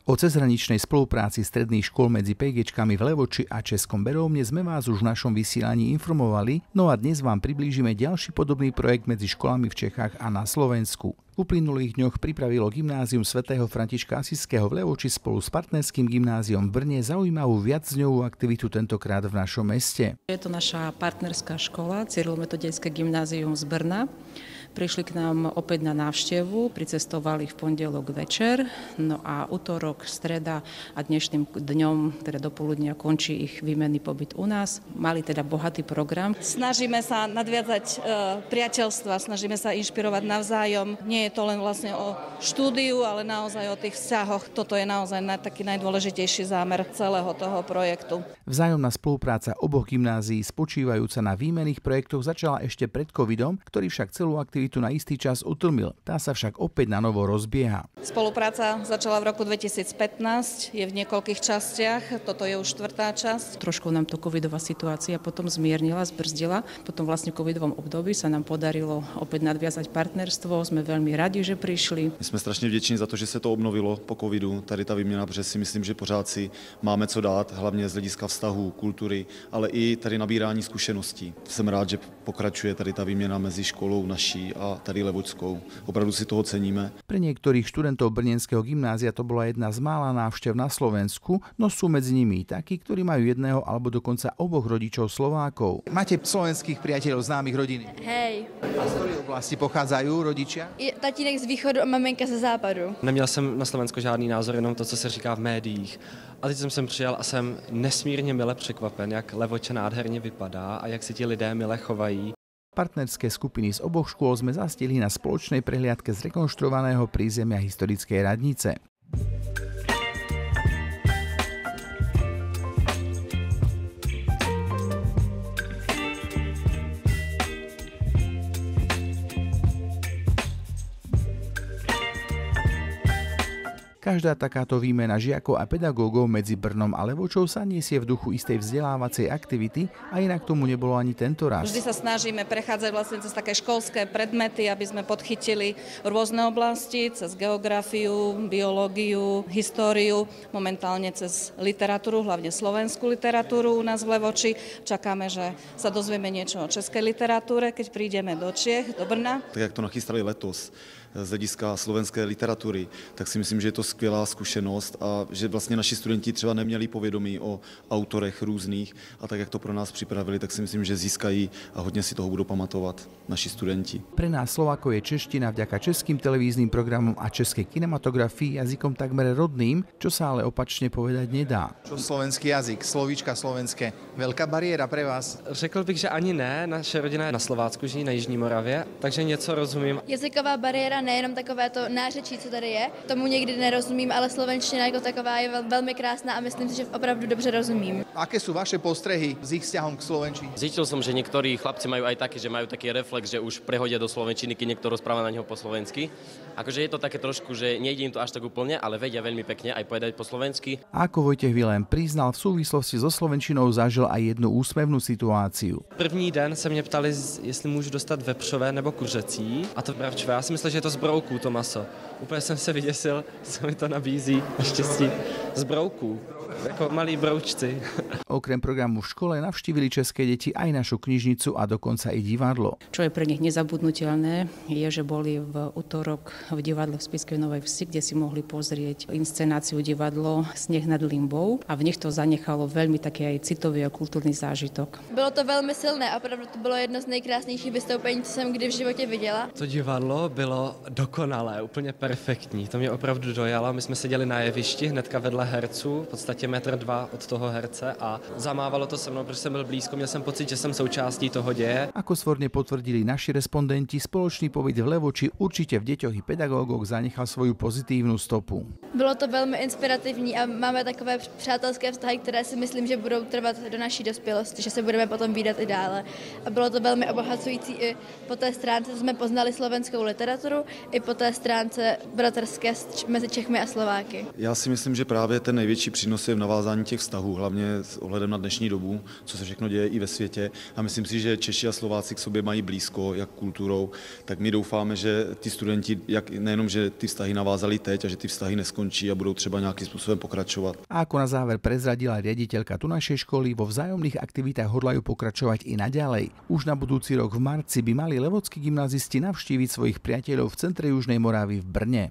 O cezhraničnej spolupráci stredných škôl medzi PGčkami v Levoči a Českom Berómne sme vás už v našom vysielaní informovali, no a dnes vám priblížime ďalší podobný projekt medzi školami v Čechách a na Slovensku. V uplynulých dňoch pripravilo Gymnázium svätého Františka Asiského v Levoči spolu s partnerským gymnáziom v Brne zaujímavú viacdňovú aktivitu tentokrát v našom meste. Je to naša partnerská škola, Cyrilometodejské gymnázium z Brna. Prišli k nám opäť na návštevu, pricestovali v pondelok večer, no a utorok, streda a dnešným dňom, teda dopoludnia, končí ich výmenný pobyt u nás. Mali teda bohatý program. Snažíme sa nadviazať priateľstva, snažíme sa inšpirovať navzájom. Nie je to len vlastne o štúdiu, ale naozaj o tých vzťahoch. Toto je naozaj taký najdôležitejší zámer celého toho projektu. Vzájomná spolupráca oboch gymnázií spočívajúca na výmenných projektoch začala ešte pred covidom, ktorý však celú aktivitu na istý čas utlmil. Tá sa však opäť na novo rozbieha. Spolupráca začala v roku 2015, je v niekoľkých častiach, toto je už 4. časť. Trošku nám to covidová situácia potom zmiernila, zbrzdila. Potom vlastne v covidovom období sa nám podarilo opäť nadviazať partnerstvo. Sme veľmi radi, že prišli. My jsme strašně vděční za to, že se to obnovilo po covidu, tady ta výměna, protože si myslím, že pořád si máme co dát, hlavně z hlediska vztahů, kultury, ale i tady nabírání zkušeností. Jsem rád, že pokračuje tady ta výměna mezi školou naší a tady levočskou. Opravdu si toho ceníme. Pre niektorých študentov Brněnského gymnázia to bola jedna z mála návštev na Slovensku, no sú medzi nimi takí, ktorí majú jedného alebo dokonca oboch rodičov Slovákov. Máte slovenských priateľov, známych rodiny? Hej. A z ktorej oblasti pochádzajú rodičia? Tatínek z východu a maminka ze západu. Neměl jsem na Slovensko žádný názor, jenom to, co se říká v médiích. A teď jsem sem přijel a jsem nesmírně mile překvapen, jak Levoče nádherně vypadá a jak si ti lidé mile chovají. Partnerské skupiny z oboch škôl sme zastihli na spoločnej prehliadke z rekonštruovaného prízemia historickej radnice. Každá takáto výmena žiakov a pedagógov medzi Brnom a Levočou sa nesie v duchu istej vzdelávacej aktivity a inak tomu nebolo ani tento raz. Vždy sa snažíme prechádzať vlastne cez také školské predmety, aby sme podchytili rôzne oblasti, cez geografiu, biológiu, históriu, momentálne cez literatúru, hlavne slovenskú literatúru u nás v Levoči. Čakáme, že sa dozvieme niečo o českej literatúre, keď prídeme do Čiech, do Brna. Tak jak to nachystali letos z hlediska slovenské literatury, tak si myslím, že je to skvělá zkušenost a že vlastně naši studenti třeba neměli povědomí o autorech různých a tak, jak to pro nás připravili, tak si myslím, že získají a hodně si toho budou pamatovat naši studenti. Pre nás Slovákov je čeština vďaka českým televíznym programom a českej kinematografii jazykom takmer rodným, čo sa ale opačne povedať nedá. Čo slovenský jazyk, slovíčka slovenské, veľká bariéra pre vás? Řekl bych, že ani ne, naše rodina je na Slovácku, žijí na Jižní Moravě, takže něco rozumím. Jazyková bariéra nejenom takové to nářečí, co tady je, tomu někdy nerozumím, ale slovenština jako taková je velmi krásná a myslím si, že opravdu dobře rozumím. Aké sú vaše postrehy s ich vzťahom k slovenčine? Zistil som, že niektorí chlapci majú aj taký, že majú taký reflex, že už prehodia do slovenčiny, keď niekto rozpráva na neho po slovensky. Akože je to také trošku, že nejde im to až tak úplne, ale vedia veľmi pekne aj povedať po slovensky. A ako Vojtech Vilém priznal, v súvislosti so slovenčinou zažil aj jednu úsmevnú situáciu. První den se mě ptali, jestli můžu dostat vepřové nebo kuřecí a to bravčové. Já si myslel, že je to z brouků to maso. Úplně jsem se vyděsil, co mi to nabízí, naštěstí z brouků. Jako malí broučci. Okrem programu v škole navštívili české deti aj našu knižnicu a dokonca i divadlo. Čo je pre nich nezabudnutelné, je, že boli v utorok v divadle v Spišskej Novej Vsi, kde si mohli pozrieť inscenáciu divadlo Sneh nad Limbou a v nich to zanechalo veľmi taký aj citový a kultúrny zážitok. Bylo to velmi silné a opravdu to bylo jedno z nejkrásnějších vystoupení, co jsem kdy v životě viděla. To divadlo bylo dokonalé, úplně perfektní. To mě opravdu dojalo. My jsme seděli na jevišti hnedka vedle herců, v podstatě 1,2 metru od toho herce a zamávalo to se mnou, protože jsem byl blízko, měl jsem pocit, že jsem součástí toho děje. Ako svorne potvrdili naši respondenti, spoločný pobyt v Levoči určite v deťoch i pedagógoch zanechal svoju pozitívnu stopu. Bylo to velmi inspirativní a máme takové přátelské vztahy, které si myslím, že budou trvat do naší dospělosti, že se budeme potom vídat i dále. A bylo to velmi obohacující i po té stránce, že jsme poznali slovenskou literaturu i po té stránce bratrské mezi Čechmi a Slováky. Já si myslím, že právě ten největší přínos je v navázání těch vztahů, hlavně s ohledem na dnešní dobu, co se všechno děje i ve světě. A myslím si, že Češi a Slováci k sobě mají blízko, jak kulturou, tak my doufáme, že ty studenti, nejenom, že ty vztahy navázali teď a že ty vztahy neskončí a budou třeba nějakým způsobem pokračovat. A ako na záver prezradila riaditeľka tu našej školy, vo vzájomných aktivitách hodlajú pokračovať i naďalej. Už na budúci rok v marci by mali levodskí gymnázisti navštíviť svojich priateľov v centre Južnej Moravy v Brne.